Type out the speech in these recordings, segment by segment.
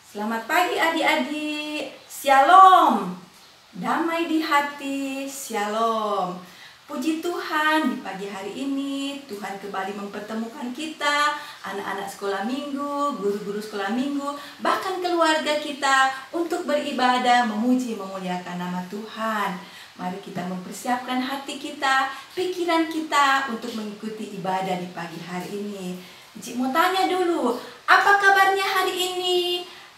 Selamat pagi adik-adik, Shalom. Damai di hati, Shalom. Puji Tuhan, di pagi hari ini Tuhan kembali mempertemukan kita, anak-anak sekolah minggu, guru-guru sekolah minggu, bahkan keluarga kita untuk beribadah, memuji, memuliakan nama Tuhan. Mari kita mempersiapkan hati kita, pikiran kita untuk mengikuti ibadah di pagi hari ini. Cik mau tanya dulu, apa kabarnya hari ini?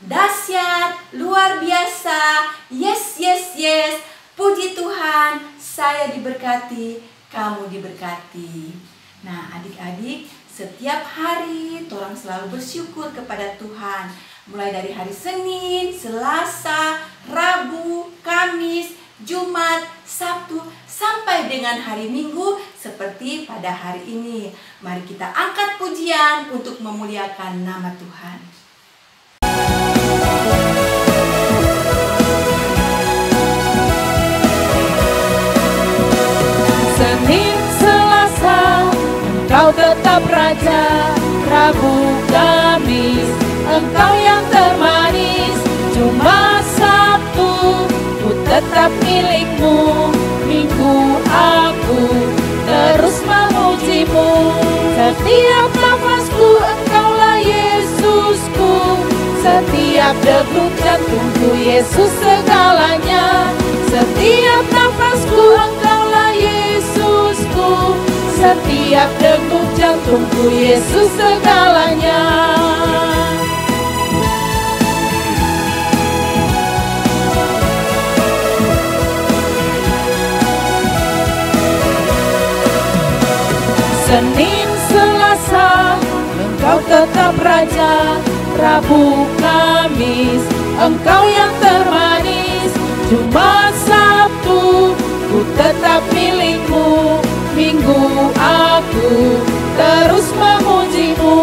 Dahsyat, luar biasa, yes, yes, yes. Puji Tuhan, saya diberkati, kamu diberkati. Nah, adik-adik, setiap hari orang selalu bersyukur kepada Tuhan. Mulai dari hari Senin, Selasa, Rabu, Kamis, Jumat, Sabtu, sampai dengan hari Minggu seperti pada hari ini. Mari kita angkat pujian untuk memuliakan nama Tuhan. Senin, Selasa, Engkau tetap Raja. Rabu, Kamis, Engkau yang termanis. Jumat, Sabtu, ku tetap milikmu. Minggu aku terus memujimu. Setiap nafasku Engkaulah Yesusku. Setiap degup jantungku Yesus segalanya. Setiap nafasku Engkaulah Yesusku. Setiap degup jantungku Yesus segalanya. Senin, Selasa, Engkau tetap Raja. Rabu, Kamis, Engkau yang termanis. Jumat, Sabtu, ku tetap milikmu. Minggu aku terus memujimu.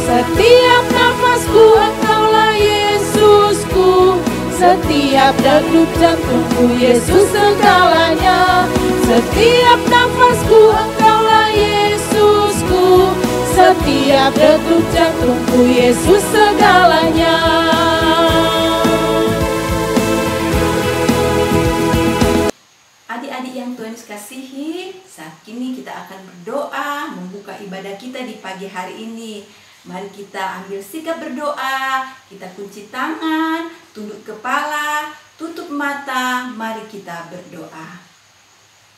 Setiap nafasku Engkaulah Yesusku. Setiap degup jantungku Yesus segalanya. Setiap nafasku Engkaulah Yesusku. Setiap degup jantungku Yesus segalanya. Adik-adik yang Tuhan kasihi, saat ini kita akan berdoa membuka ibadah kita di pagi hari ini. Mari kita ambil sikap berdoa, kita kunci tangan, tunduk kepala, tutup mata, mari kita berdoa.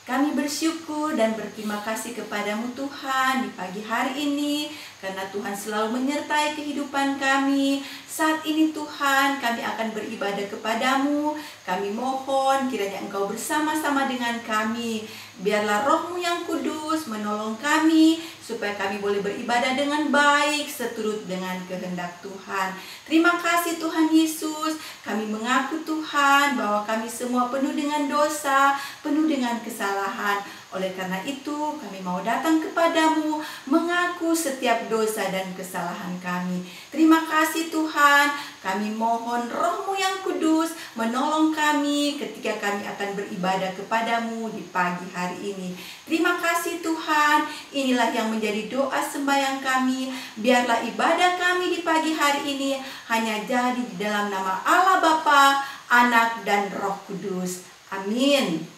Kami bersyukur dan berterima kasih kepadamu Tuhan di pagi hari ini, karena Tuhan selalu menyertai kehidupan kami. Saat ini Tuhan, kami akan beribadah kepadamu. Kami mohon kiranya Engkau bersama-sama dengan kami. Biarlah Roh-Mu yang kudus menolong kami, supaya kami boleh beribadah dengan baik seturut dengan kehendak Tuhan. Terima kasih Tuhan Yesus. Kami mengaku Tuhan bahwa kami semua penuh dengan dosa, penuh dengan kesalahan. Oleh karena itu kami mau datang kepadamu, mengaku setiap dosa dan kesalahan kami. Terima kasih Tuhan. Kami mohon Roh-Mu yang kudus menolong kami ketika kami akan beribadah kepadamu di pagi hari ini. Terima kasih Tuhan. Inilah yang menjadi doa sembahyang kami. Biarlah ibadah kami di pagi hari ini hanya jadi di dalam nama Allah Bapa, Anak, dan Roh Kudus. Amin.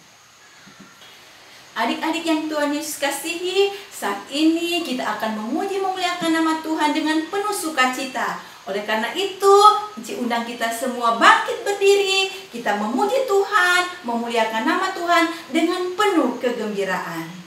Adik-adik yang Tuhan Yesus kasihi, saat ini kita akan memuji memuliakan nama Tuhan dengan penuh sukacita. Oleh karena itu, Encik undang kita semua bangkit berdiri, kita memuji Tuhan, memuliakan nama Tuhan dengan penuh kegembiraan.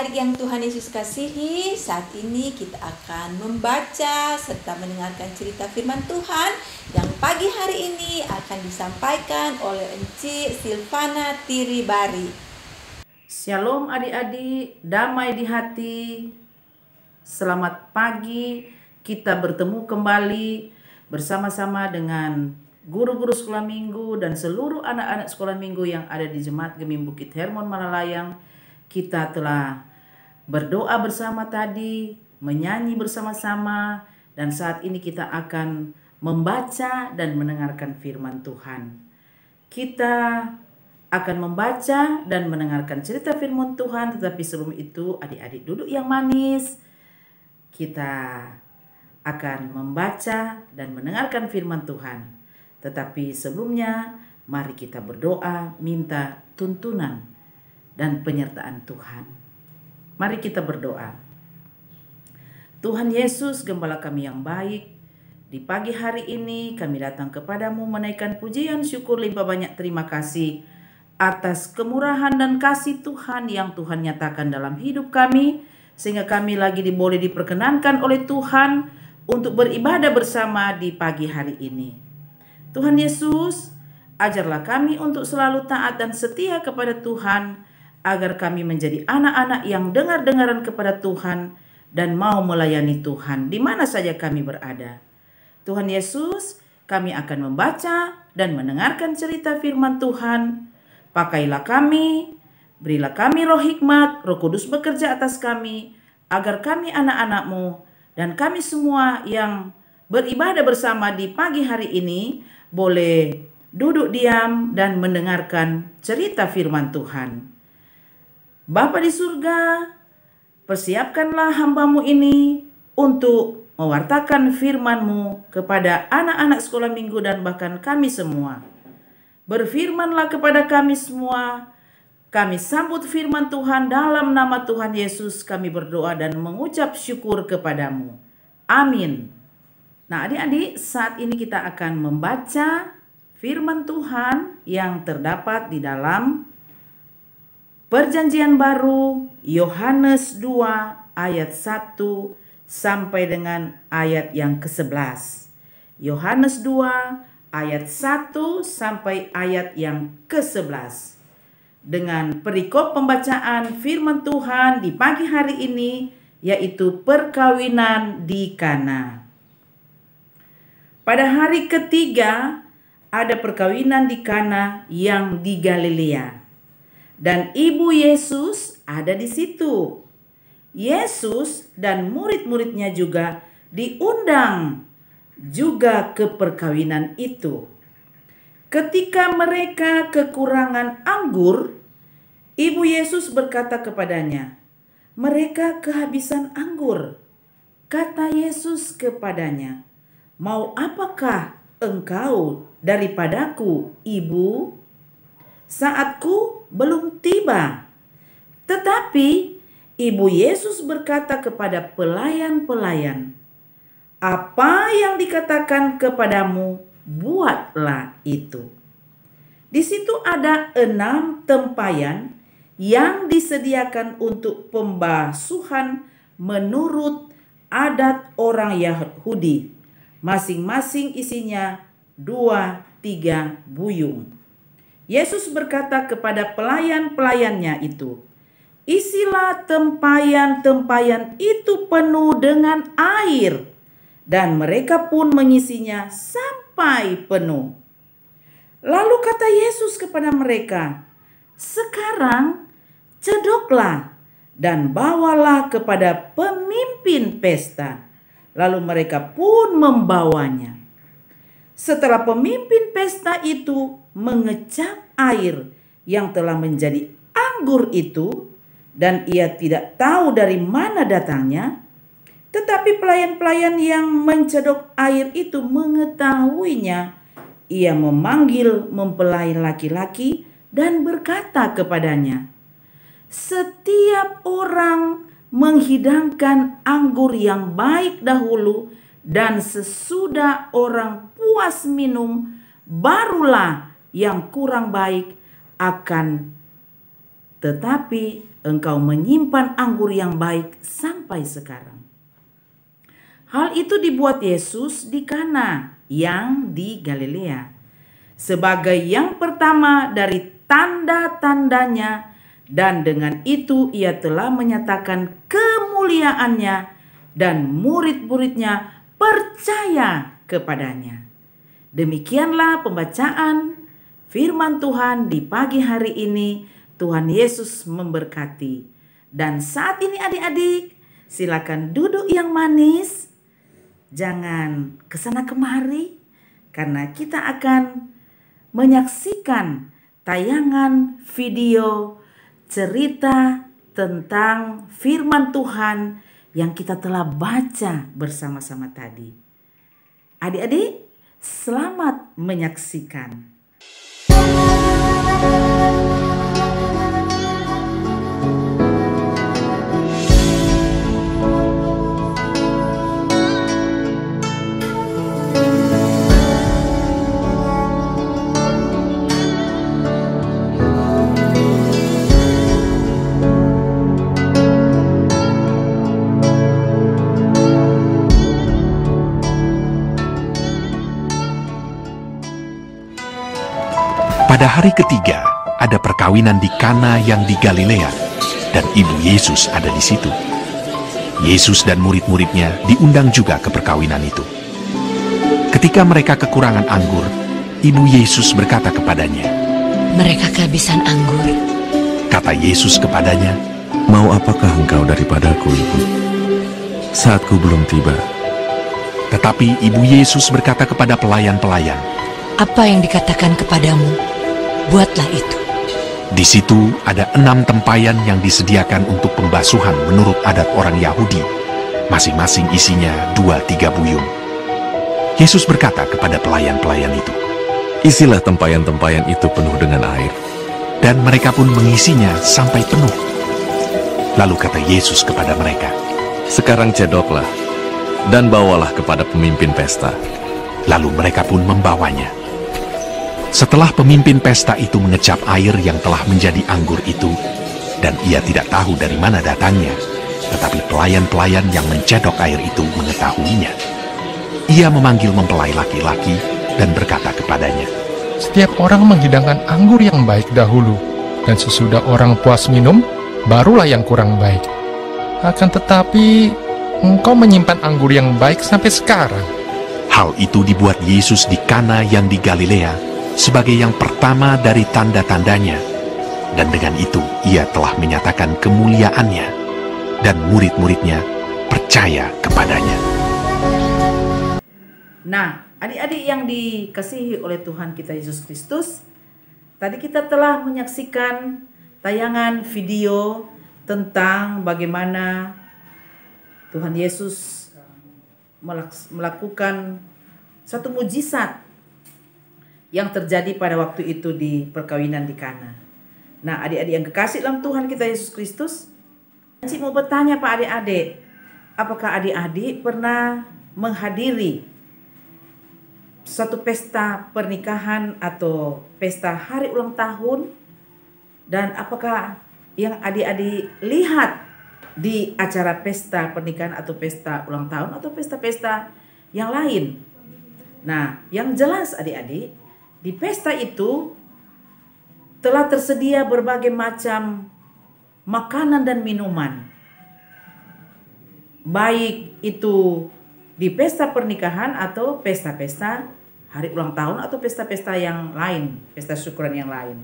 adik-adik yang Tuhan Yesus kasihi, saat ini kita akan membaca serta mendengarkan cerita firman Tuhan yang pagi hari ini akan disampaikan oleh Encik Silvana Tiribari. Shalom adik-adik, damai di hati. Selamat pagi, kita bertemu kembali bersama-sama dengan guru-guru sekolah minggu dan seluruh anak-anak sekolah minggu yang ada di Jemaat Gemim Bukit Hermon Malalayang. Kita telah berdoa bersama tadi, menyanyi bersama-sama, dan saat ini kita akan membaca dan mendengarkan firman Tuhan. Kita akan membaca dan mendengarkan cerita firman Tuhan, tetapi sebelum itu adik-adik duduk yang manis. Kita akan membaca dan mendengarkan firman Tuhan. Tetapi sebelumnya mari kita berdoa minta tuntunan dan penyertaan Tuhan. Mari kita berdoa. Tuhan Yesus, Gembala kami yang baik, di pagi hari ini kami datang kepadamu menaikkan pujian syukur limpah banyak terima kasih atas kemurahan dan kasih Tuhan yang Tuhan nyatakan dalam hidup kami, sehingga kami lagi boleh diperkenankan oleh Tuhan untuk beribadah bersama di pagi hari ini. Tuhan Yesus, ajarlah kami untuk selalu taat dan setia kepada Tuhan, agar kami menjadi anak-anak yang dengar-dengaran kepada Tuhan dan mau melayani Tuhan di mana saja kami berada. Tuhan Yesus, kami akan membaca dan mendengarkan cerita firman Tuhan. Pakailah kami, berilah kami roh hikmat, Roh Kudus bekerja atas kami, agar kami anak-anak-Mu dan kami semua yang beribadah bersama di pagi hari ini boleh duduk diam dan mendengarkan cerita firman Tuhan. Bapa di surga, persiapkanlah hamba-Mu ini untuk mewartakan firman-Mu kepada anak-anak sekolah minggu dan bahkan kami semua. Berfirmanlah kepada kami semua. Kami sambut firman Tuhan dalam nama Tuhan Yesus. Kami berdoa dan mengucap syukur kepadamu. Amin. Nah adik-adik, saat ini kita akan membaca firman Tuhan yang terdapat di dalam Perjanjian Baru Yohanes 2 ayat 1 sampai dengan ayat yang ke-11. Yohanes 2 ayat 1 sampai ayat yang ke-11. Dengan perikop pembacaan firman Tuhan di pagi hari ini, yaitu perkawinan di Kana. Pada hari ketiga ada perkawinan di Kana yang di Galilea. Dan ibu Yesus ada di situ. Yesus dan murid-muridnya juga diundang juga ke perkawinan itu. Ketika mereka kekurangan anggur, ibu Yesus berkata kepadanya, "Mereka kehabisan anggur." Kata Yesus kepadanya, "Mau apakah engkau daripadaku, ibu? Saatku belum tiba." Tetapi ibu Yesus berkata kepada pelayan-pelayan, "Apa yang dikatakan kepadamu, buatlah itu." Di situ ada 6 tempayan yang disediakan untuk pembasuhan menurut adat orang Yahudi. Masing-masing isinya 2-3 buyung. Yesus berkata kepada pelayan-pelayannya itu, "Isilah tempayan-tempayan itu penuh dengan air." Dan mereka pun mengisinya sampai penuh. Lalu kata Yesus kepada mereka, "Sekarang cedoklah dan bawalah kepada pemimpin pesta." Lalu mereka pun membawanya. Setelah pemimpin pesta itu mengecap air yang telah menjadi anggur itu, dan ia tidak tahu dari mana datangnya, tetapi pelayan-pelayan yang mencedok air itu mengetahuinya, ia memanggil mempelai laki-laki dan berkata kepadanya, "Setiap orang menghidangkan anggur yang baik dahulu, dan sesudah orang puas minum, barulah yang kurang baik akan tetapi engkau menyimpan anggur yang baik sampai sekarang." Hal itu dibuat Yesus di Kana yang di Galilea sebagai yang pertama dari tanda-tandanya, dan dengan itu ia telah menyatakan kemuliaannya dan murid-muridnya percaya kepadanya. Demikianlah pembacaan firman Tuhan di pagi hari ini. Tuhan Yesus memberkati. Dan saat ini adik-adik, silakan duduk yang manis. Jangan kesana kemari, karena kita akan menyaksikan tayangan video cerita tentang firman Tuhan yang kita telah baca bersama-sama tadi. Adik-adik, selamat menyaksikan. Pada hari ketiga, ada perkawinan di Kana yang di Galilea, dan ibu Yesus ada di situ. Yesus dan murid-muridnya diundang juga ke perkawinan itu. Ketika mereka kekurangan anggur, ibu Yesus berkata kepadanya, "Mereka kehabisan anggur." Kata Yesus kepadanya, "Mau apakah engkau daripadaku, Ibu? Saatku belum tiba." Tetapi ibu Yesus berkata kepada pelayan-pelayan, "Apa yang dikatakan kepadamu, buatlah itu." Di situ ada 6 tempayan yang disediakan untuk pembasuhan menurut adat orang Yahudi, masing-masing isinya 2-3 buyung. Yesus berkata kepada pelayan-pelayan itu, "Isilah tempayan-tempayan itu penuh dengan air." dan mereka pun mengisinya sampai penuh. Lalu kata Yesus kepada mereka, "Sekarang cedoklah dan bawalah kepada pemimpin pesta." Lalu mereka pun membawanya. Setelah pemimpin pesta itu mengecap air yang telah menjadi anggur itu, dan ia tidak tahu dari mana datangnya, tetapi pelayan-pelayan yang mencedok air itu mengetahuinya. Ia memanggil mempelai laki-laki dan berkata kepadanya, "Setiap orang menghidangkan anggur yang baik dahulu, dan sesudah orang puas minum, barulah yang kurang baik. Akan tetapi, engkau menyimpan anggur yang baik sampai sekarang." Hal itu dibuat Yesus di Kana yang di Galilea sebagai yang pertama dari tanda-tandanya, dan dengan itu ia telah menyatakan kemuliaannya, dan murid-muridnya percaya kepadanya. Nah, adik-adik yang dikasihi oleh Tuhan kita Yesus Kristus, tadi kita telah menyaksikan tayangan video tentang bagaimana Tuhan Yesus melakukan satu mujizat yang terjadi pada waktu itu di perkawinan di Kana. Nah, adik-adik yang kekasih dalam Tuhan kita Yesus Kristus, Encik mau bertanya Pak adik-adik, apakah adik-adik pernah menghadiri suatu pesta pernikahan atau pesta hari ulang tahun? Dan apakah yang adik-adik lihat di acara pesta pernikahan atau pesta ulang tahun atau pesta-pesta yang lain? Nah, yang jelas adik-adik, di pesta itu telah tersedia berbagai macam makanan dan minuman. Baik itu di pesta pernikahan atau pesta-pesta hari ulang tahun atau pesta-pesta yang lain, pesta syukuran yang lain.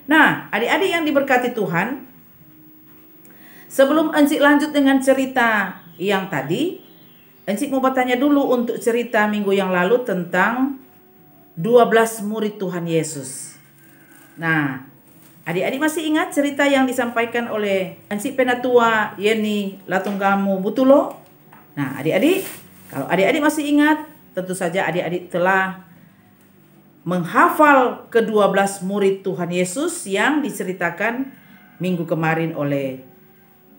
Nah, adik-adik yang diberkati Tuhan, sebelum Encik lanjut dengan cerita yang tadi, Encik mau bertanya dulu untuk cerita minggu yang lalu tentang 12 murid Tuhan Yesus. Nah, adik-adik masih ingat cerita yang disampaikan oleh Encik Penatua Yeni Latunggamu Butulo? Nah, adik-adik, kalau adik-adik masih ingat, tentu saja adik-adik telah menghafal ke-12 murid Tuhan Yesus yang diceritakan minggu kemarin oleh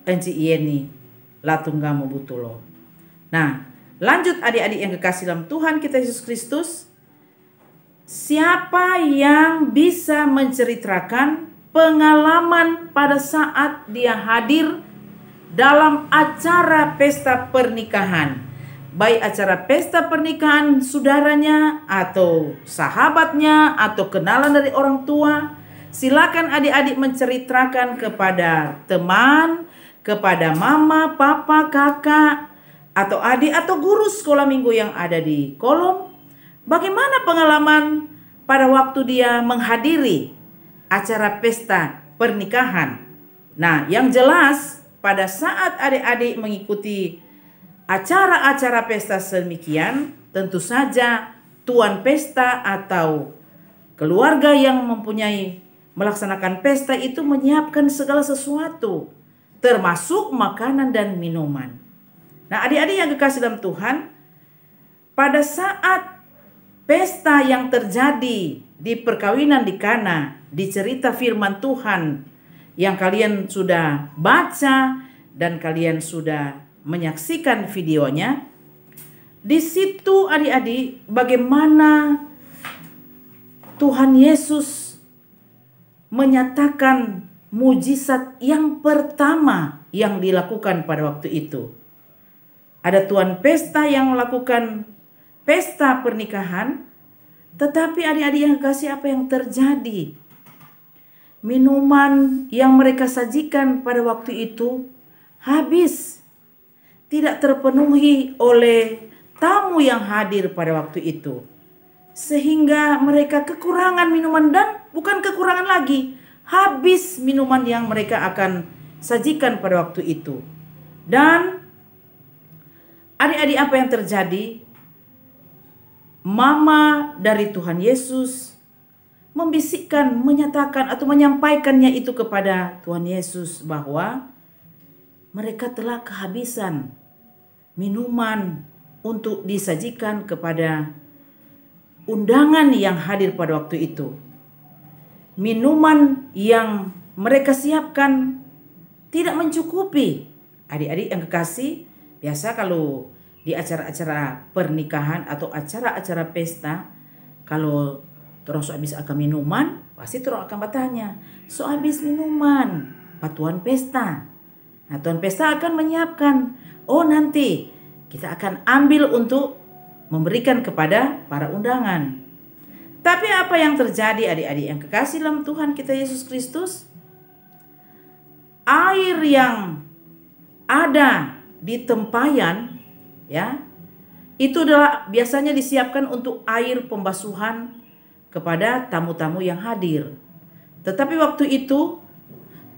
Encik Yeni Latunggamu Butulo. Nah, lanjut adik-adik yang kekasih dalam Tuhan kita Yesus Kristus, siapa yang bisa menceritakan pengalaman pada saat dia hadir dalam acara pesta pernikahan. Baik acara pesta pernikahan saudaranya atau sahabatnya atau kenalan dari orang tua. Silakan adik-adik menceritakan kepada teman, kepada mama, papa, kakak, atau adik atau guru sekolah minggu yang ada di kolom. Bagaimana pengalaman pada waktu dia menghadiri acara pesta pernikahan. Nah, yang jelas pada saat adik-adik mengikuti acara-acara pesta sedemikian, tentu saja tuan pesta atau keluarga yang melaksanakan pesta itu menyiapkan segala sesuatu, termasuk makanan dan minuman. Nah, adik-adik yang kekasih dalam Tuhan, pada saat pesta yang terjadi di perkawinan di Kana, di cerita firman Tuhan yang kalian sudah baca dan kalian sudah menyaksikan videonya, di situ adik-adik bagaimana Tuhan Yesus menyatakan mujizat yang pertama yang dilakukan pada waktu itu. Ada tuan pesta yang melakukan pesta pernikahan, tetapi adik-adik yang kasih, apa yang terjadi? Minuman yang mereka sajikan pada waktu itu habis, tidak terpenuhi oleh tamu yang hadir pada waktu itu. Sehingga mereka kekurangan minuman, dan bukan kekurangan lagi, habis minuman yang mereka akan sajikan pada waktu itu. Dan adik-adik, apa yang terjadi? Mama dari Tuhan Yesus membisikkan, menyatakan atau menyampaikannya itu kepada Tuhan Yesus bahwa mereka telah kehabisan minuman untuk disajikan kepada undangan yang hadir pada waktu itu. Minuman yang mereka siapkan tidak mencukupi. Adik-adik yang kekasih, biasa kalau di acara-acara pernikahan atau acara-acara pesta, kalau terus habis akan minuman, pasti terus akan bertanya, so habis minuman, Pak Tuan Pesta. Nah, Tuan Pesta akan menyiapkan, oh nanti kita akan ambil untuk memberikan kepada para undangan. Tapi apa yang terjadi adik-adik yang kekasih dalam Tuhan kita Yesus Kristus? Air yang ada di tempayan, ya, itu adalah biasanya disiapkan untuk air pembasuhan kepada tamu-tamu yang hadir. Tetapi waktu itu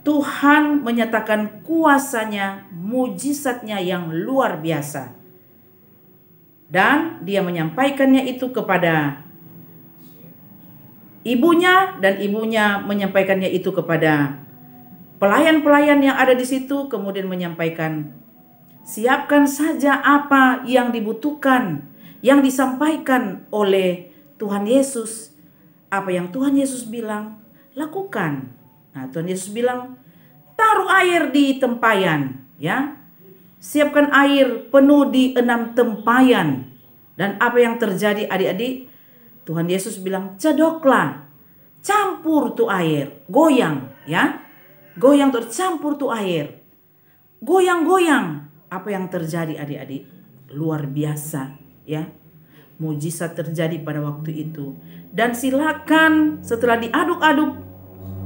Tuhan menyatakan kuasanya, mujizatnya yang luar biasa. Dan dia menyampaikannya itu kepada ibunya, dan ibunya menyampaikannya itu kepada pelayan-pelayan yang ada di situ, kemudian menyampaikan, siapkan saja apa yang dibutuhkan, yang disampaikan oleh Tuhan Yesus. Apa yang Tuhan Yesus bilang, lakukan. Nah, Tuhan Yesus bilang, taruh air di tempayan, ya. Siapkan air penuh di 6 tempayan. Dan apa yang terjadi adik-adik? Tuhan Yesus bilang, cedoklah, campur tuh air, goyang, ya. Goyang tuh, campur tuh air. Goyang-goyang. Apa yang terjadi adik-adik? Luar biasa, ya. Mujizat terjadi pada waktu itu. Dan silakan setelah diaduk-aduk,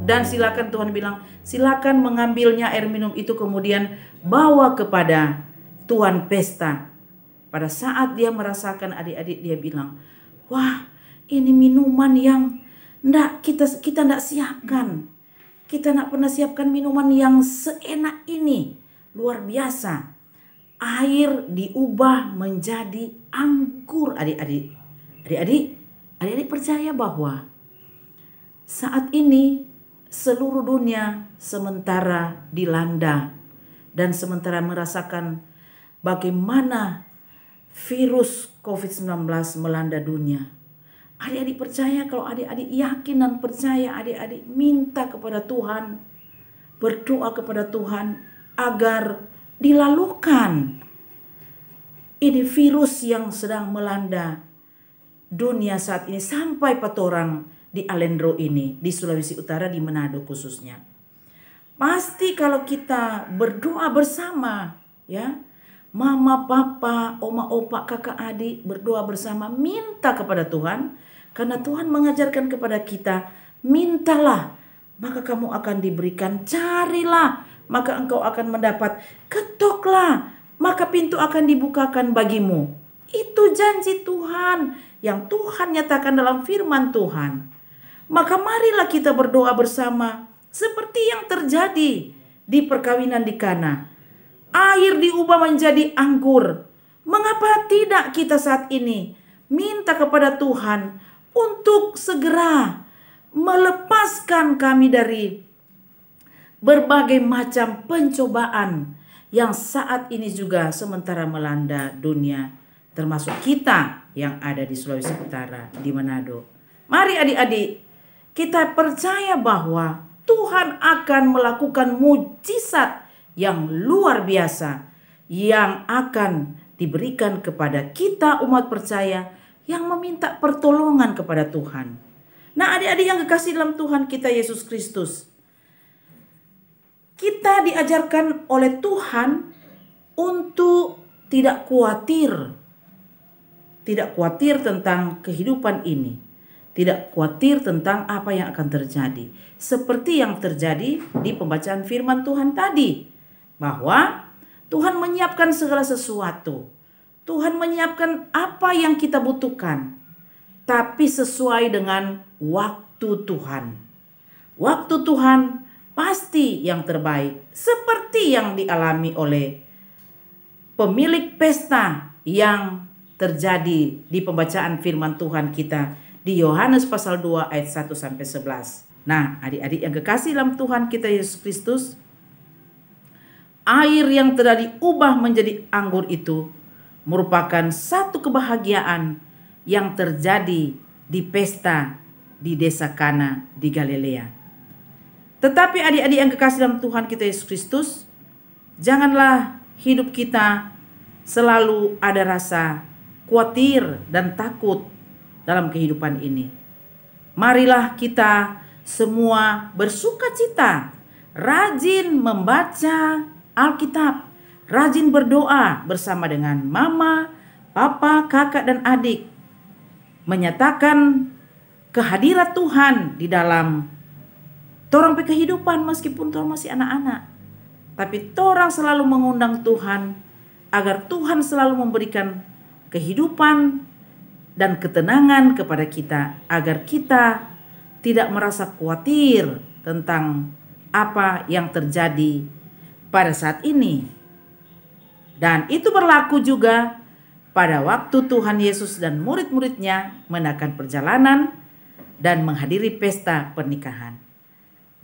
dan silakan Tuhan bilang, silakan mengambilnya air minum itu, kemudian bawa kepada tuan pesta. Pada saat dia merasakan adik-adik, dia bilang, wah, ini minuman yang kita ndak siapkan. Kita ndak pernah siapkan minuman yang seenak ini. Luar biasa. Air diubah menjadi anggur, adik-adik. Adik-adik percaya bahwa saat ini seluruh dunia sementara dilanda dan sementara merasakan bagaimana virus COVID-19 melanda dunia. Adik-adik percaya, kalau adik-adik yakin dan percaya, adik-adik minta kepada Tuhan, berdoa kepada Tuhan agar dilalukan ini virus yang sedang melanda dunia saat ini, sampai patorang di Alendro ini, di Sulawesi Utara, di Manado khususnya. Pasti kalau kita berdoa bersama, ya, mama, papa, oma, opa, kakak, adik berdoa bersama, minta kepada Tuhan, karena Tuhan mengajarkan kepada kita, mintalah, maka kamu akan diberikan, carilah, maka engkau akan mendapat, ketoklah, maka pintu akan dibukakan bagimu. Itu janji Tuhan yang Tuhan nyatakan dalam firman Tuhan. Maka marilah kita berdoa bersama seperti yang terjadi di perkawinan di Kana. Air diubah menjadi anggur. Mengapa tidak kita saat ini minta kepada Tuhan untuk segera melepaskan kami dari berbagai macam pencobaan yang saat ini juga sementara melanda dunia, termasuk kita yang ada di Sulawesi Utara, di Manado. Mari adik-adik, kita percaya bahwa Tuhan akan melakukan mujizat yang luar biasa yang akan diberikan kepada kita umat percaya yang meminta pertolongan kepada Tuhan. Nah, adik-adik yang kekasih dalam Tuhan kita Yesus Kristus, kita diajarkan oleh Tuhan untuk tidak khawatir tentang kehidupan ini. Tidak khawatir tentang apa yang akan terjadi. Seperti yang terjadi di pembacaan firman Tuhan tadi. Bahwa Tuhan menyiapkan segala sesuatu. Tuhan menyiapkan apa yang kita butuhkan. Tapi sesuai dengan waktu Tuhan. Waktu Tuhan pasti yang terbaik. Seperti yang dialami oleh pemilik pesta yang terjadi di pembacaan firman Tuhan kita di Yohanes pasal 2 ayat 1 sampai 11. Nah, adik-adik yang kekasih dalam Tuhan kita Yesus Kristus, air yang telah diubah menjadi anggur itu merupakan satu kebahagiaan yang terjadi di pesta di desa Kana di Galilea. Tetapi adik-adik yang kekasih dalam Tuhan kita Yesus Kristus, janganlah hidup kita selalu ada rasa khawatir dan takut dalam kehidupan ini. Marilah kita semua bersukacita, rajin membaca Alkitab, rajin berdoa bersama dengan mama, papa, kakak, dan adik. Menyatakan kehadiran Tuhan di dalam torang kehidupan meskipun torang masih anak-anak. Tapi torang selalu mengundang Tuhan agar Tuhan selalu memberikan kehidupan dan ketenangan kepada kita, agar kita tidak merasa khawatir tentang apa yang terjadi pada saat ini. Dan itu berlaku juga pada waktu Tuhan Yesus dan murid-muridnya menaikkan perjalanan dan menghadiri pesta pernikahan.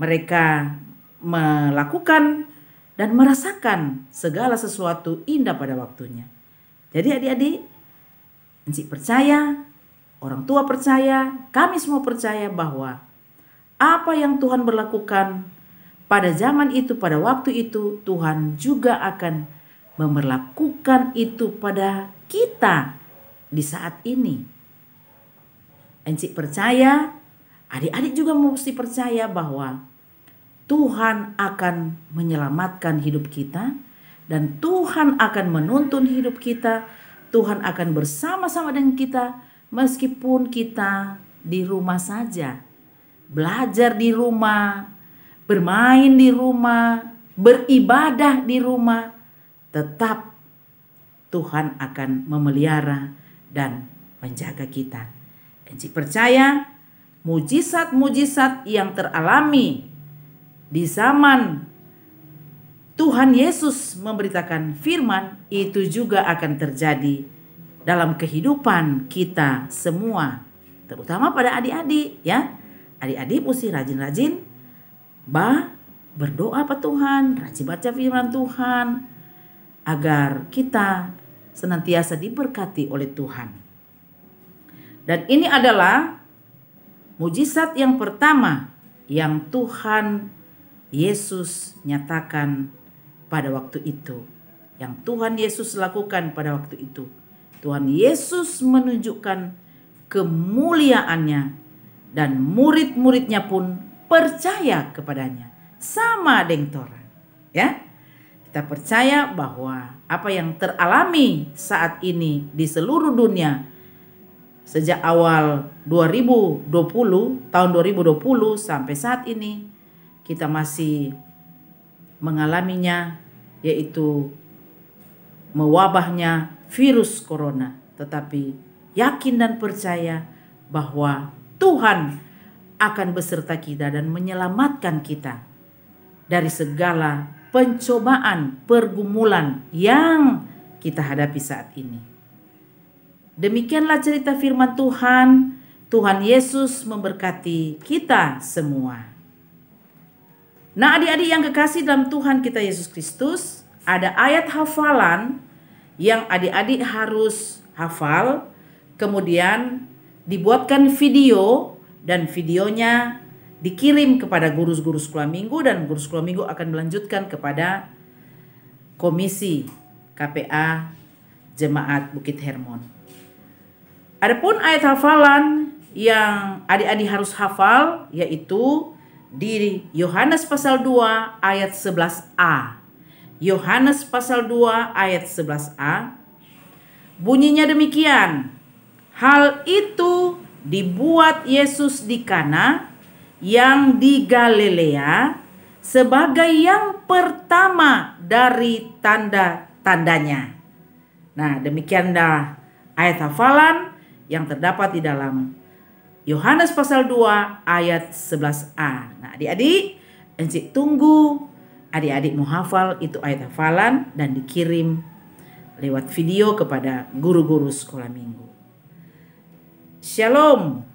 Mereka melakukan dan merasakan segala sesuatu indah pada waktunya. Jadi adik-adik, Encik percaya, orang tua percaya, kami semua percaya bahwa apa yang Tuhan berlakukan pada zaman itu, pada waktu itu, Tuhan juga akan memperlakukan itu pada kita di saat ini. Encik percaya, adik-adik juga mesti percaya bahwa Tuhan akan menyelamatkan hidup kita dan Tuhan akan menuntun hidup kita. Tuhan akan bersama-sama dengan kita meskipun kita di rumah saja. Belajar di rumah, bermain di rumah, beribadah di rumah. Tetap Tuhan akan memelihara dan menjaga kita. Encik percaya mujizat-mujizat yang teralami di zaman Tuhan Yesus memberitakan firman itu juga akan terjadi dalam kehidupan kita semua, terutama pada adik-adik ya. Adik-adik mesti rajin-rajin berdoa pada Tuhan, rajin baca firman Tuhan agar kita senantiasa diberkati oleh Tuhan. Dan ini adalah mujizat yang pertama yang Tuhan Yesus nyatakan pada waktu itu, yang Tuhan Yesus lakukan pada waktu itu. Tuhan Yesus menunjukkan kemuliaannya dan murid-muridnya pun percaya kepadanya. Sama dengan torang, ya. Kita percaya bahwa apa yang teralami saat ini di seluruh dunia sejak awal 2020, tahun 2020 sampai saat ini, kita masih mengalaminya, yaitu mewabahnya virus corona. Tetapi yakin dan percaya bahwa Tuhan akan beserta kita dan menyelamatkan kita dari segala pencobaan, pergumulan yang kita hadapi saat ini. Demikianlah cerita firman Tuhan. Tuhan Yesus memberkati kita semua. Nah, adik-adik yang kekasih dalam Tuhan kita Yesus Kristus, ada ayat hafalan yang adik-adik harus hafal, kemudian dibuatkan video, dan videonya dikirim kepada guru-guru sekolah minggu, dan guru sekolah minggu akan melanjutkan kepada komisi KPA Jemaat Bukit Hermon. Adapun ayat hafalan yang adik-adik harus hafal yaitu di Yohanes pasal 2 ayat 11a. Yohanes pasal 2 ayat 11a. Bunyinya demikian. Hal itu dibuat Yesus di Kana yang di Galilea sebagai yang pertama dari tanda-tandanya. Nah, demikianlah ayat hafalan yang terdapat di dalam Yohanes pasal 2 ayat 11a. Nah, adik-adik, encik tunggu adik-adik mau hafal itu ayat hafalan dan dikirim lewat video kepada guru-guru sekolah minggu. Shalom.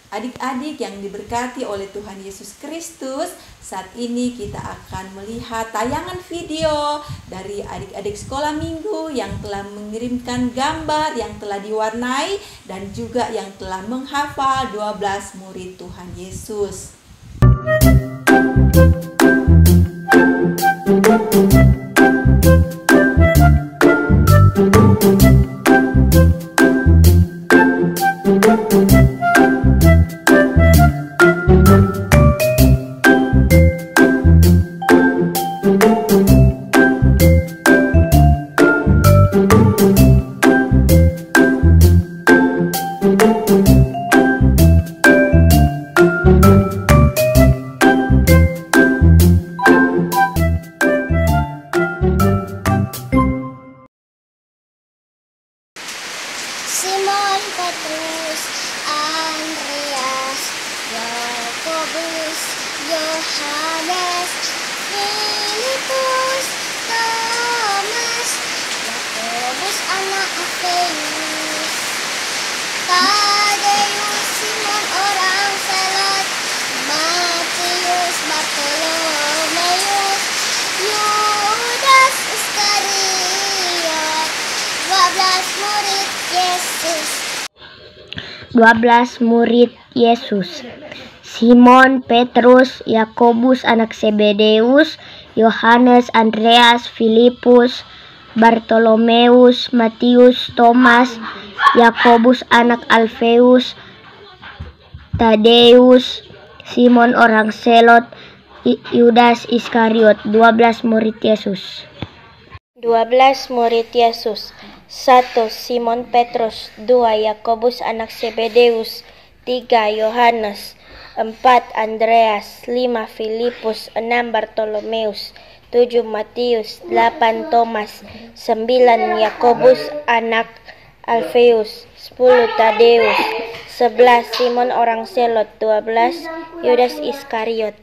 Adik-adik yang diberkati oleh Tuhan Yesus Kristus, saat ini kita akan melihat tayangan video dari adik-adik sekolah minggu yang telah mengirimkan gambar yang telah diwarnai dan juga yang telah menghafal 12 murid Tuhan Yesus. Simon, Petrus, Andreas, Yakobus, Yohanes, Filipus, Thomas, Yakobus anak Alfeus, Tadeus, Simon orang Selot, Matius, Bartolomeus, Yudas Iskariot, 12 murid Yesus. 12 murid Yesus. Simon, Petrus, Yakobus anak Zebedeus, Yohanes, Andreas, Filipus, Bartolomeus, Matius, Thomas, Yakobus anak Alfeus, Tadeus, Simon orang Selot, Yudas Iskariot. 12 murid Yesus. 12 murid Yesus. 1. Simon Petrus. 2. Yakobus anak Zebedeus. 3. Yohanes. 4. Andreas. 5. Filipus. 6. Bartolomeus. 7. Matius. 8. Thomas. 9. Yakobus anak Alfeus. 10. Tadeus. 11. Simon orang Selot. 12. Yudas Iskariot.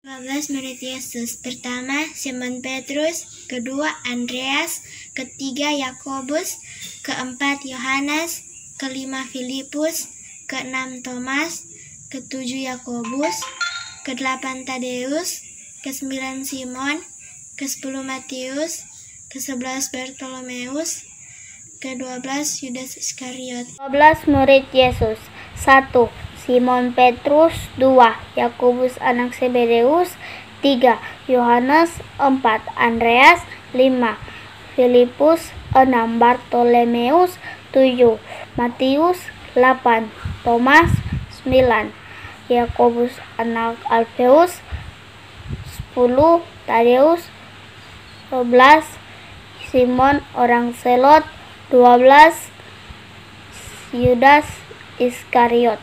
12 murid Yesus. Pertama Simon Petrus, kedua Andreas, ketiga Yakobus, keempat Yohanes, kelima Filipus, keenam Thomas, ketujuh Yakobus, kedelapan Tadeus, kesembilan Simon, kesepuluh Matius, kesebelas Bartolomeus, ke-12 Yudas Iskariot. 12 murid Yesus. 1. Simon Petrus. 2. Yakobus anak Zebedeus. 3. Yohanes. 4. Andreas. 5. Filipus. 6. Bartolomeus. 7. Matius. 8. Thomas. 9. Yakobus anak Alfeus. 10. Tadeus. 11. Simon orang Selot. 12. Yudas Iskariot.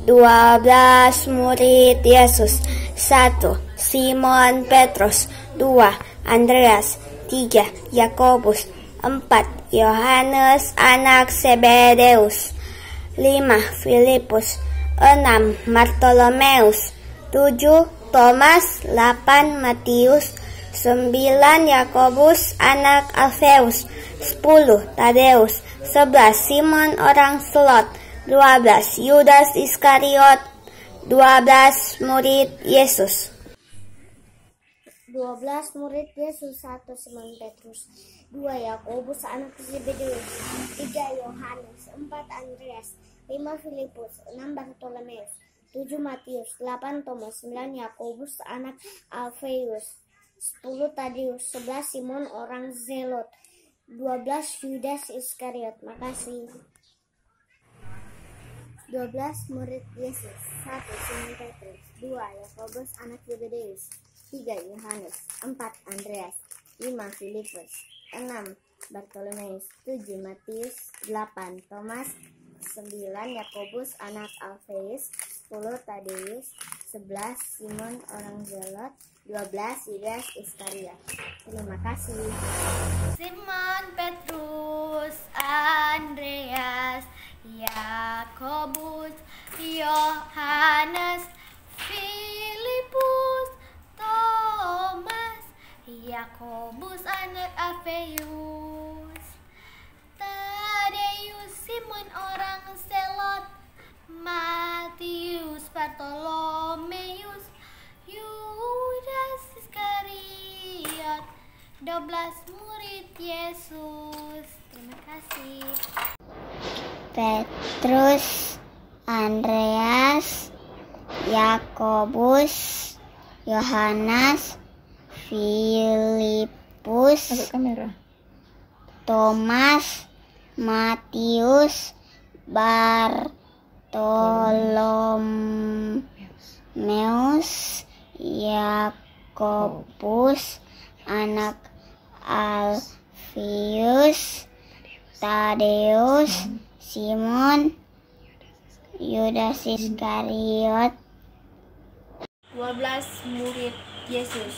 12 murid Yesus. 1. Simon Petrus. 2. Andreas. 3. Yakobus. 4. Yohanes anak Zebedeus. 5. Filipus. 6. Bartolomeus. 7. Thomas. 8. Matius. 9. Yakobus anak Alfeus. 10. Tadeus. 11. Simon orang Selot. 12. Yudas Iskariot. 12 murid Yesus. 12 murid Yesus. 1. Simon Petrus. 2. Yakobus anak Zebedeus. 3. Yohanes. 4. Andreas. 5. Filipus. 6. Bartolomeus. 7. Matius. 8. Thomas. 9. Yakobus anak Alfeus. 10. Tadeus. 11. Simon orang Zelot. 12. Yudas Iskariot. Makasih. 12 murid Yesus. 1. Simon Petrus. 2. Yakobus anak Zebedeus. 3. Yohanes. 4. Andreas. 5. Filipus. 6. Bartolomeus. 7. Matius. 8. Thomas. 9. Yakobus anak Alfeus. 10. Tadeus. 11. Simon orang Zelot. 12. Yudas Iskariot. Terima kasih. Simon Petrus, Andreas, Yakobus, Yohanes, Filipus, Thomas, Yakobus anak Alfeus, Tadeus, Simon orang Selot, Matius, Bartolomeus, Yudas Iskariot. 12 murid Yesus. Terima kasih. Petrus, Andreas, Yakobus, Yohanes, Filipus, Thomas, Matius, Bartolomeus, Yakobus anak Alfeus, Tadeus, Simon, Yudas Iskariot. 12 murid Yesus.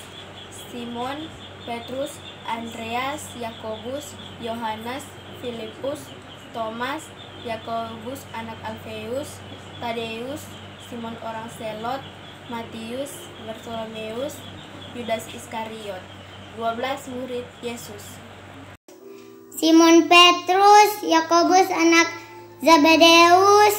Simon, Petrus, Andreas, Yakobus, Yohanes, Filipus, Thomas, Yakobus anak Alfeus, Tadeus, Simon orang Selot, Matius, Bartolomeus, Yudas Iskariot. 12 murid Yesus. Simon Petrus, Yakobus anak Zebedeus,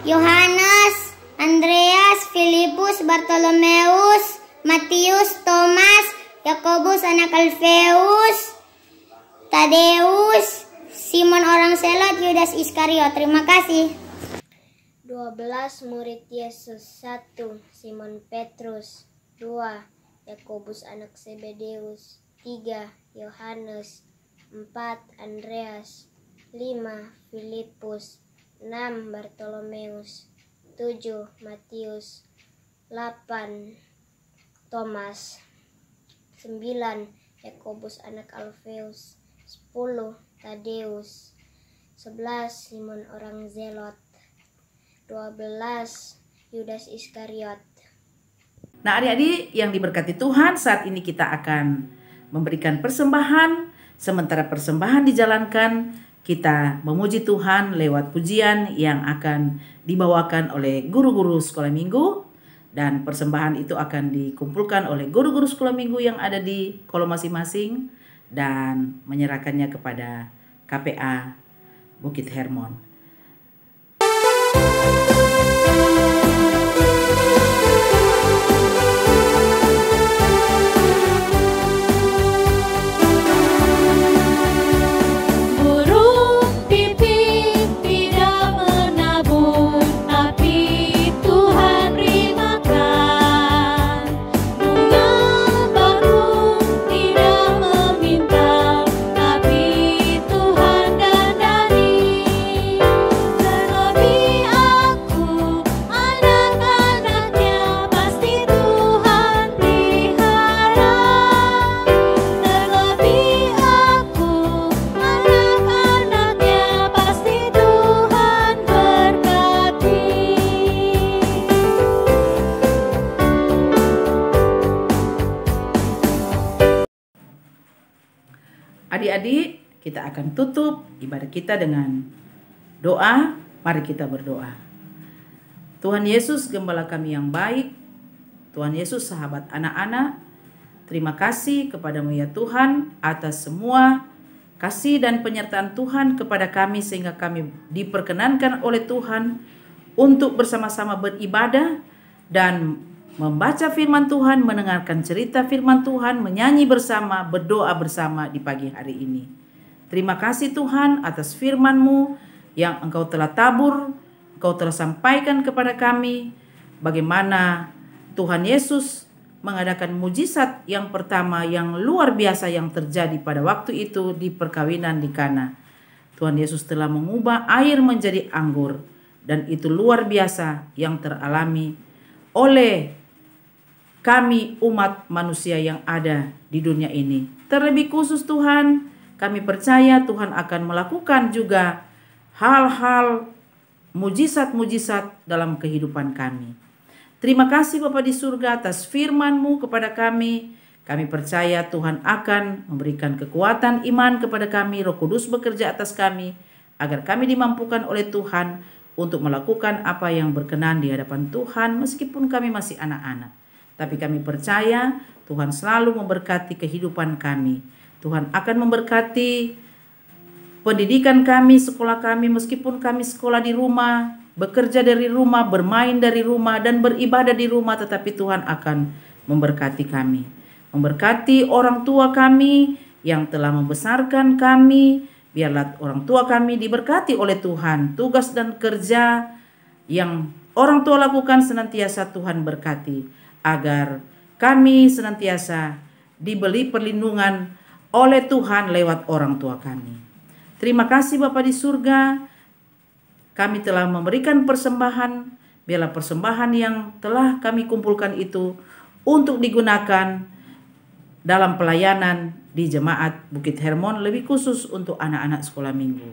Yohanes, Andreas, Filipus, Bartolomeus, Matius, Thomas, Yakobus anak Alfeus, Tadeus, Simon orang Selot, Yudas Iskariot. Terima kasih. 12 murid Yesus. 1. Simon Petrus. 2. Yakobus anak Zebedeus. 3. Yohanes. 4. Andreas. 5. Filipus. 6. Bartolomeus. 7. Matius. 8. Thomas. 9. Yakobus anak Alfeus. 10. Tadeus. 11. Simon orang Zelot. 12. Yudas Iskariot. Nah, adik-adik yang diberkati Tuhan, saat ini kita akan memberikan persembahan. Sementara persembahan dijalankan, kita memuji Tuhan lewat pujian yang akan dibawakan oleh guru-guru sekolah minggu. Dan persembahan itu akan dikumpulkan oleh guru-guru sekolah minggu yang ada di kolom masing-masing dan menyerahkannya kepada KPA Bukit Hermon. adik-adik, kita akan tutup ibadah kita dengan doa. Mari kita berdoa. Tuhan Yesus, Gembala kami yang baik, Tuhan Yesus, sahabat anak-anak, terima kasih kepadamu ya Tuhan atas semua kasih dan penyertaan Tuhan kepada kami sehingga kami diperkenankan oleh Tuhan untuk bersama-sama beribadah dan membaca firman Tuhan, mendengarkan cerita firman Tuhan, menyanyi bersama, berdoa bersama di pagi hari ini. Terima kasih Tuhan atas firman-Mu yang Engkau telah tabur, Engkau telah sampaikan kepada kami bagaimana Tuhan Yesus mengadakan mujizat yang pertama yang luar biasa yang terjadi pada waktu itu di perkawinan di Kana. Tuhan Yesus telah mengubah air menjadi anggur dan itu luar biasa yang teralami oleh kami umat manusia yang ada di dunia ini. Terlebih khusus Tuhan, kami percaya Tuhan akan melakukan juga hal-hal mujizat-mujizat dalam kehidupan kami. Terima kasih Bapa di surga atas firman-Mu kepada kami. Kami percaya Tuhan akan memberikan kekuatan iman kepada kami, Roh Kudus bekerja atas kami, agar kami dimampukan oleh Tuhan untuk melakukan apa yang berkenan di hadapan Tuhan meskipun kami masih anak-anak. Tapi kami percaya Tuhan selalu memberkati kehidupan kami. Tuhan akan memberkati pendidikan kami, sekolah kami, meskipun kami sekolah di rumah, bekerja dari rumah, bermain dari rumah, dan beribadah di rumah, tetapi Tuhan akan memberkati kami. Memberkati orang tua kami yang telah membesarkan kami, biarlah orang tua kami diberkati oleh Tuhan. Tugas dan kerja yang orang tua lakukan senantiasa Tuhan berkati, agar kami senantiasa diberi perlindungan oleh Tuhan lewat orang tua kami. Terima kasih Bapa di surga, kami telah memberikan persembahan, biarlah persembahan yang telah kami kumpulkan itu untuk digunakan dalam pelayanan di Jemaat Bukit Hermon, lebih khusus untuk anak-anak sekolah minggu.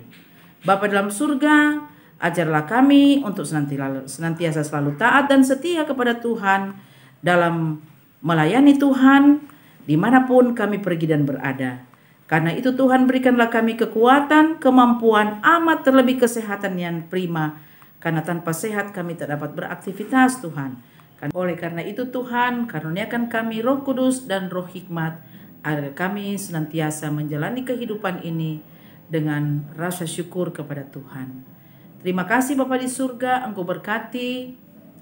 Bapa dalam surga, ajarlah kami untuk senantiasa selalu taat dan setia kepada Tuhan dalam melayani Tuhan dimanapun kami pergi dan berada. Karena itu Tuhan berikanlah kami kekuatan, kemampuan, amat terlebih kesehatan yang prima. Karena tanpa sehat kami tak dapat beraktivitas Tuhan. Oleh karena itu Tuhan karuniakan kami Roh Kudus dan Roh Hikmat, agar kami senantiasa menjalani kehidupan ini dengan rasa syukur kepada Tuhan. Terima kasih Bapa di surga, Engkau berkati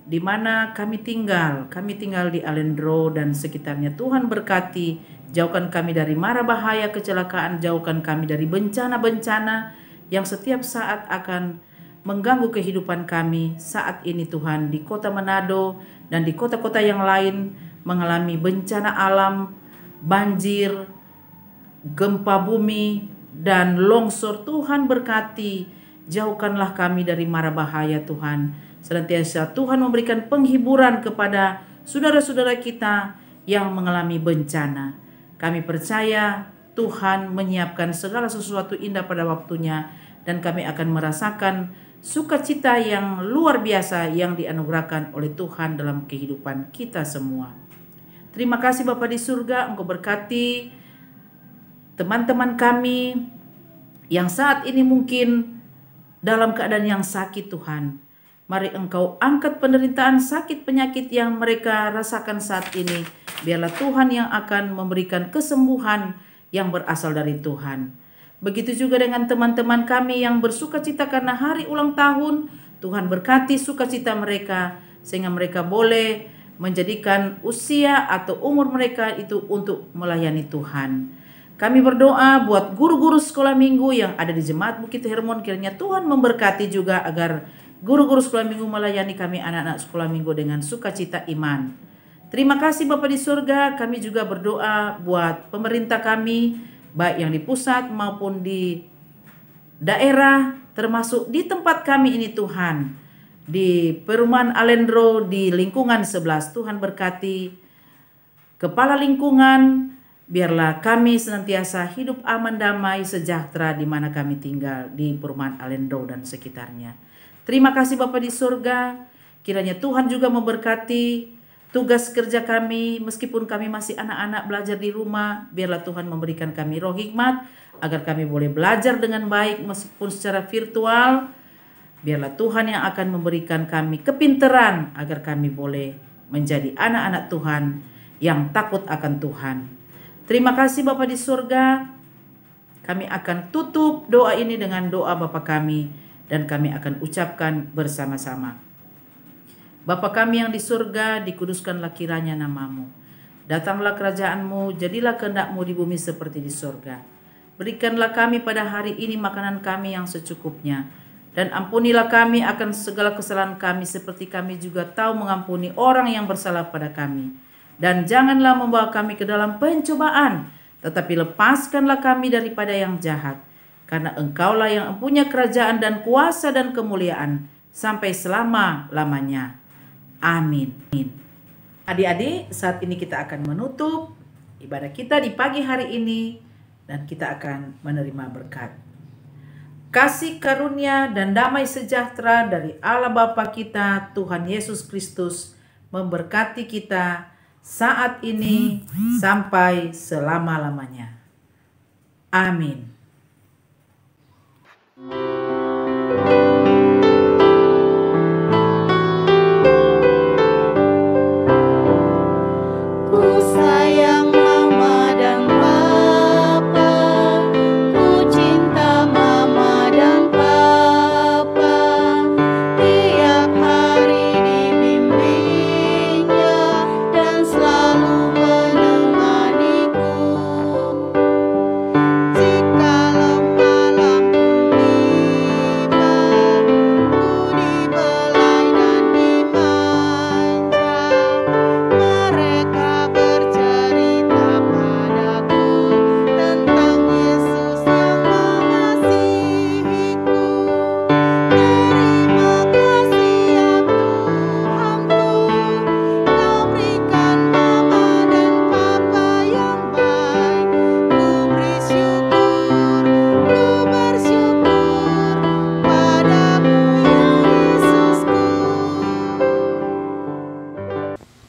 di mana kami tinggal. Kami tinggal di Alendro dan sekitarnya. Tuhan berkati. Jauhkan kami dari mara bahaya, kecelakaan, jauhkan kami dari bencana-bencana yang setiap saat akan mengganggu kehidupan kami. Saat ini Tuhan di kota Manado dan di kota-kota yang lain mengalami bencana alam, banjir, gempa bumi, dan longsor. Tuhan berkati, jauhkanlah kami dari mara bahaya Tuhan. Senantiasa Tuhan memberikan penghiburan kepada saudara-saudara kita yang mengalami bencana. Kami percaya Tuhan menyiapkan segala sesuatu indah pada waktunya dan kami akan merasakan sukacita yang luar biasa yang dianugerahkan oleh Tuhan dalam kehidupan kita semua. Terima kasih Bapa di surga, Engkau berkati teman-teman kami yang saat ini mungkin dalam keadaan yang sakit Tuhan. Mari Engkau angkat penderitaan sakit penyakit yang mereka rasakan saat ini. Biarlah Tuhan yang akan memberikan kesembuhan yang berasal dari Tuhan. Begitu juga dengan teman-teman kami yang bersukacita karena hari ulang tahun. Tuhan berkati sukacita mereka sehingga mereka boleh menjadikan usia atau umur mereka itu untuk melayani Tuhan. Kami berdoa buat guru-guru sekolah minggu yang ada di Jemaat Bukit Hermon, kiranya Tuhan memberkati juga agar guru-guru sekolah minggu melayani kami anak-anak sekolah minggu dengan sukacita iman. Terima kasih Bapa di surga, kami juga berdoa buat pemerintah kami, baik yang di pusat maupun di daerah, termasuk di tempat kami ini Tuhan. Di perumahan Alendro, di lingkungan 11, Tuhan berkati kepala lingkungan, biarlah kami senantiasa hidup aman, damai, sejahtera di mana kami tinggal di perumahan Alendro dan sekitarnya. Terima kasih Bapa di surga, kiranya Tuhan juga memberkati tugas kerja kami, meskipun kami masih anak-anak belajar di rumah, biarlah Tuhan memberikan kami roh hikmat, agar kami boleh belajar dengan baik meskipun secara virtual. Biarlah Tuhan yang akan memberikan kami kepinteran, agar kami boleh menjadi anak-anak Tuhan yang takut akan Tuhan. Terima kasih Bapa di surga. Kami akan tutup doa ini dengan doa Bapa kami, dan kami akan ucapkan bersama-sama. Bapa kami yang di surga, dikuduskanlah kiranya namamu. Datanglah kerajaanmu, jadilah kehendak-mu di bumi seperti di surga. Berikanlah kami pada hari ini makanan kami yang secukupnya. Dan ampunilah kami akan segala kesalahan kami, seperti kami juga tahu mengampuni orang yang bersalah pada kami. Dan janganlah membawa kami ke dalam pencobaan, tetapi lepaskanlah kami daripada yang jahat. Karena Engkaulah yang mempunyai kerajaan dan kuasa dan kemuliaan sampai selama-lamanya. Amin. Adik-adik, saat ini kita akan menutup ibadah kita di pagi hari ini, dan kita akan menerima berkat. Kasih karunia dan damai sejahtera dari Allah Bapa kita, Tuhan Yesus Kristus, memberkati kita saat ini sampai selama-lamanya. Amin.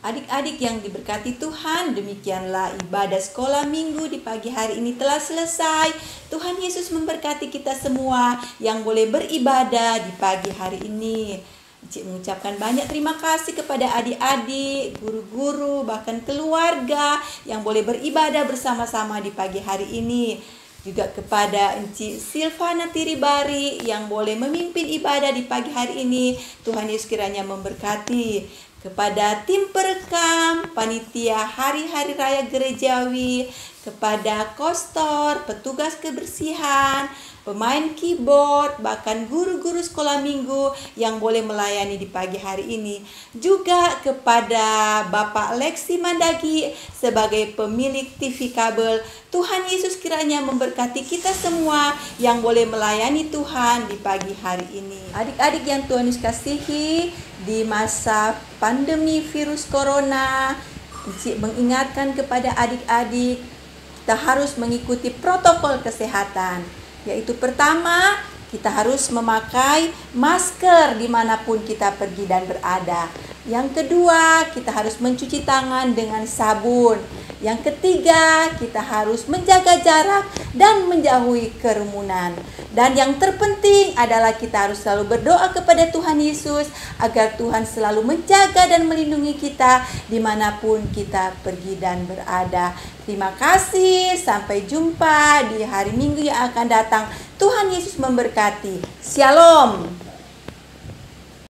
Adik-adik yang diberkati Tuhan, demikianlah ibadah sekolah minggu di pagi hari ini telah selesai. Tuhan Yesus memberkati kita semua yang boleh beribadah di pagi hari ini. Cik mengucapkan banyak terima kasih kepada adik-adik, guru-guru, bahkan keluarga yang boleh beribadah bersama-sama di pagi hari ini. Juga kepada Encik Silvana Tiribari yang boleh memimpin ibadah di pagi hari ini. Tuhan Yesus kiranya memberkati. Kepada tim perekam, panitia hari-hari raya gerejawi, kepada kostor, petugas kebersihan, pemain keyboard, bahkan guru-guru sekolah minggu yang boleh melayani di pagi hari ini. Juga kepada Bapak Lexi Mandagi sebagai pemilik TV kabel. Tuhan Yesus kiranya memberkati kita semua yang boleh melayani Tuhan di pagi hari ini. Adik-adik yang Tuhan Yesus kasihi, di masa pandemi virus corona, Encik mengingatkan kepada adik-adik, kita harus mengikuti protokol kesehatan. Yaitu pertama, kita harus memakai masker dimanapun kita pergi dan berada. Yang kedua, kita harus mencuci tangan dengan sabun. Yang ketiga, kita harus menjaga jarak dan menjauhi kerumunan. Dan yang terpenting adalah kita harus selalu berdoa kepada Tuhan Yesus agar Tuhan selalu menjaga dan melindungi kita dimanapun kita pergi dan berada. Terima kasih, sampai jumpa di hari Minggu yang akan datang. Tuhan Yesus memberkati. Shalom.